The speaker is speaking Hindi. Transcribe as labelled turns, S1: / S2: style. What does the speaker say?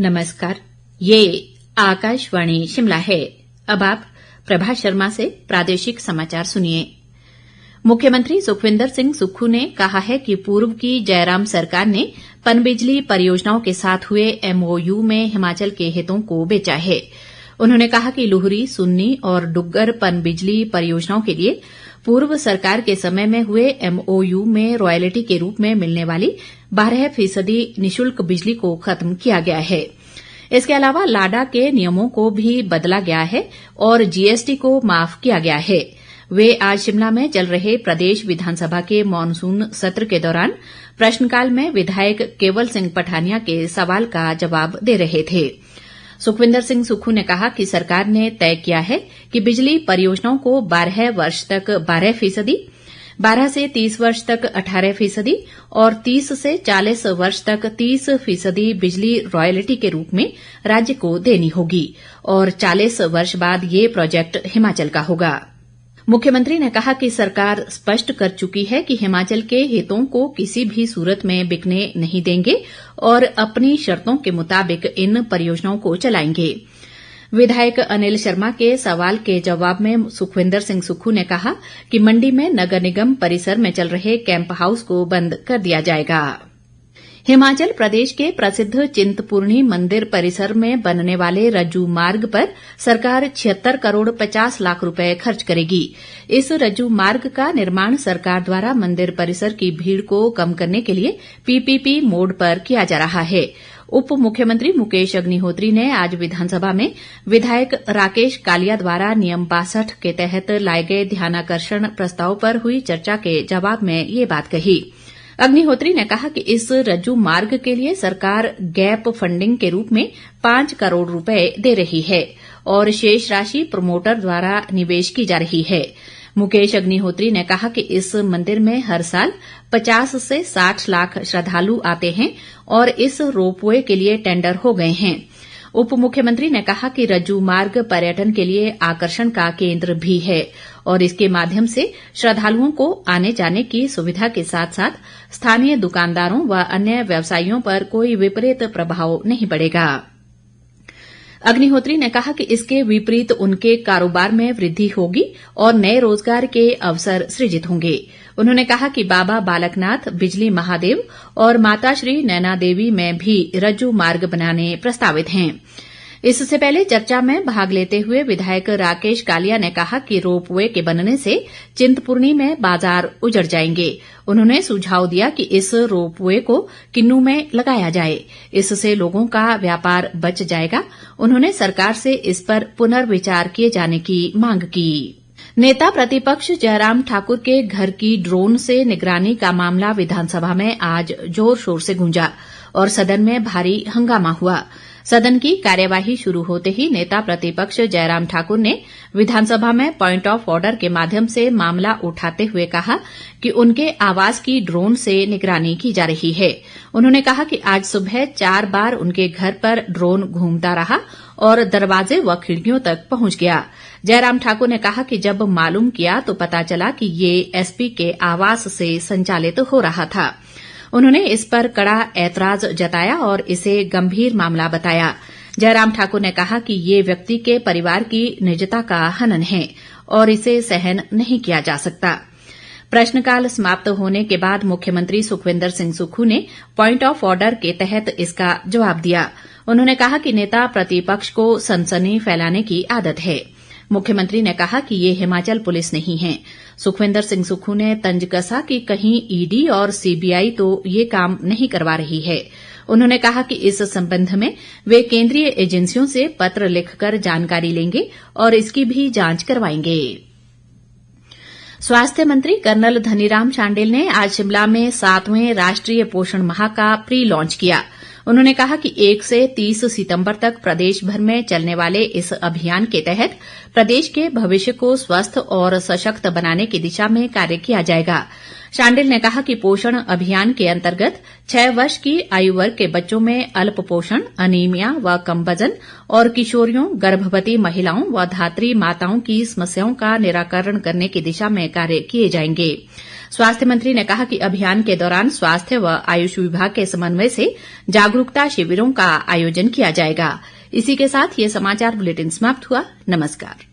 S1: नमस्कार, ये आकाशवाणी शिमला है। अब आप प्रभा शर्मा से प्रादेशिक समाचार सुनिए। मुख्यमंत्री सुखविंदर सिंह सुक्खू ने कहा है कि पूर्व की जयराम सरकार ने पनबिजली परियोजनाओं के साथ हुए एमओयू में हिमाचल के हितों को बेचा है। उन्होंने कहा कि लुहरी, सुन्नी और डुग्गर पनबिजली परियोजनाओं के लिए पूर्व सरकार के समय में हुए एमओयू में रॉयल्टी के रूप में मिलने वाली 12% निशुल्क बिजली को खत्म किया गया है। इसके अलावा लाडा के नियमों को भी बदला गया है और जीएसटी को माफ किया गया है। वे आज शिमला में चल रहे प्रदेश विधानसभा के मॉनसून सत्र के दौरान प्रश्नकाल में विधायक केवल सिंह पठानिया के सवाल का जवाब दे रहे थे। सुखविंदर सिंह सुक्खू ने कहा कि सरकार ने तय किया है कि बिजली परियोजनाओं को 12 वर्ष तक 12%, 12 से 30 वर्ष तक 18% और 30 से 40 वर्ष तक 30% बिजली रॉयल्टी के रूप में राज्य को देनी होगी और 40 वर्ष बाद ये प्रोजेक्ट हिमाचल का होगा। मुख्यमंत्री ने कहा कि सरकार स्पष्ट कर चुकी है कि हिमाचल के हितों को किसी भी सूरत में बिकने नहीं देंगे और अपनी शर्तों के मुताबिक इन परियोजनाओं को चलाएंगे। विधायक अनिल शर्मा के सवाल के जवाब में सुखविंदर सिंह सुक्खू ने कहा कि मंडी में नगर निगम परिसर में चल रहे कैंप हाउस को बंद कर दिया जाएगा। हिमाचल प्रदेश के प्रसिद्ध चिंतपूर्णी मंदिर परिसर में बनने वाले रज्जू मार्ग पर सरकार 76 करोड़ 50 लाख रुपए खर्च करेगी। इस रज्जू मार्ग का निर्माण सरकार द्वारा मंदिर परिसर की भीड़ को कम करने के लिए पीपीपी मोड पर किया जा रहा है। उप मुख्यमंत्री मुकेश अग्निहोत्री ने आज विधानसभा में विधायक राकेश कालिया द्वारा नियम 62 के तहत लाए गए ध्यानाकर्षण प्रस्ताव पर हुई चर्चा के जवाब में ये बात कही। अग्निहोत्री ने कहा कि इस रज्जू मार्ग के लिए सरकार गैप फंडिंग के रूप में 5 करोड़ रुपए दे रही है और शेष राशि प्रमोटर द्वारा निवेश की जा रही है। मुकेश अग्निहोत्री ने कहा कि इस मंदिर में हर साल 50 से 60 लाख श्रद्धालु आते हैं और इस रोपवे के लिए टेंडर हो गए हैं। उप मुख्यमंत्री ने कहा कि रज्जू मार्ग पर्यटन के लिए आकर्षण का केंद्र भी है और इसके माध्यम से श्रद्धालुओं को आने जाने की सुविधा के साथ साथ स्थानीय दुकानदारों व अन्य व्यवसायियों पर कोई विपरीत प्रभाव नहीं पड़ेगा। अग्निहोत्री ने कहा कि इसके विपरीत उनके कारोबार में वृद्धि होगी और नए रोजगार के अवसर सृजित होंगे। उन्होंने कहा कि बाबा बालकनाथ, बिजली महादेव और माता श्री नैना देवी में भी रज्जू मार्ग बनाने प्रस्तावित हैं। इससे पहले चर्चा में भाग लेते हुए विधायक राकेश कालिया ने कहा कि रोपवे के बनने से चिंतपूर्णी में बाजार उजड़ जाएंगे। उन्होंने सुझाव दिया कि इस रोपवे को किन्नू में लगाया जाए, इससे लोगों का व्यापार बच जाएगा। उन्होंने सरकार से इस पर पुनर्विचार किए जाने की मांग की। नेता प्रतिपक्ष जयराम ठाकुर के घर की ड्रोन से निगरानी का मामला विधानसभा में आज जोर शोर से गूंजा और सदन में भारी हंगामा हुआ। सदन की कार्यवाही शुरू होते ही नेता प्रतिपक्ष जयराम ठाकुर ने विधानसभा में पॉइंट ऑफ ऑर्डर के माध्यम से मामला उठाते हुए कहा कि उनके आवास की ड्रोन से निगरानी की जा रही है। उन्होंने कहा कि आज सुबह 4 बार उनके घर पर ड्रोन घूमता रहा और दरवाजे व खिड़कियों तक पहुंच गया। जयराम ठाकुर ने कहा कि जब मालूम किया तो पता चला कि ये एसपी के आवास से संचालित हो रहा था। उन्होंने इस पर कड़ा ऐतराज जताया और इसे गंभीर मामला बताया। जयराम ठाकुर ने कहा कि ये व्यक्ति के परिवार की निजता का हनन है और इसे सहन नहीं किया जा सकता। प्रश्नकाल समाप्त होने के बाद मुख्यमंत्री सुखविंदर सिंह सुक्खू ने पॉइंट ऑफ ऑर्डर के तहत इसका जवाब दिया। उन्होंने कहा कि नेता प्रतिपक्ष को सनसनी फैलाने की आदत है। मुख्यमंत्री ने कहा कि ये हिमाचल पुलिस नहीं है। सुखविंदर सिंह सुक्खू ने तंज कसा कि कहीं ईडी और सीबीआई तो ये काम नहीं करवा रही है। उन्होंने कहा कि इस संबंध में वे केंद्रीय एजेंसियों से पत्र लिखकर जानकारी लेंगे और इसकी भी जांच करवाएंगे। स्वास्थ्य मंत्री कर्नल धनीराम शांडिल ने आज शिमला में 7वें राष्ट्रीय पोषण माह का प्री लॉन्च किया। उन्होंने कहा कि 1 से 30 सितंबर तक प्रदेश भर में चलने वाले इस अभियान के तहत प्रदेश के भविष्य को स्वस्थ और सशक्त बनाने की दिशा में कार्य किया जाएगा। शांडिल ने कहा कि पोषण अभियान के अंतर्गत 6 वर्ष की आयु वर्ग के बच्चों में अल्प पोषण, अनीमिया व कम वजन और किशोरियों, गर्भवती महिलाओं व धात्री माताओं की समस्याओं का निराकरण करने की दिशा में कार्य किए जाएंगे। स्वास्थ्य मंत्री ने कहा कि अभियान के दौरान स्वास्थ्य व आयुष विभाग के समन्वय से जागरूकता शिविरों का आयोजन किया जाएगा। इसी के साथ ये समाचार बुलेटिन समाप्त हुआ। नमस्कार।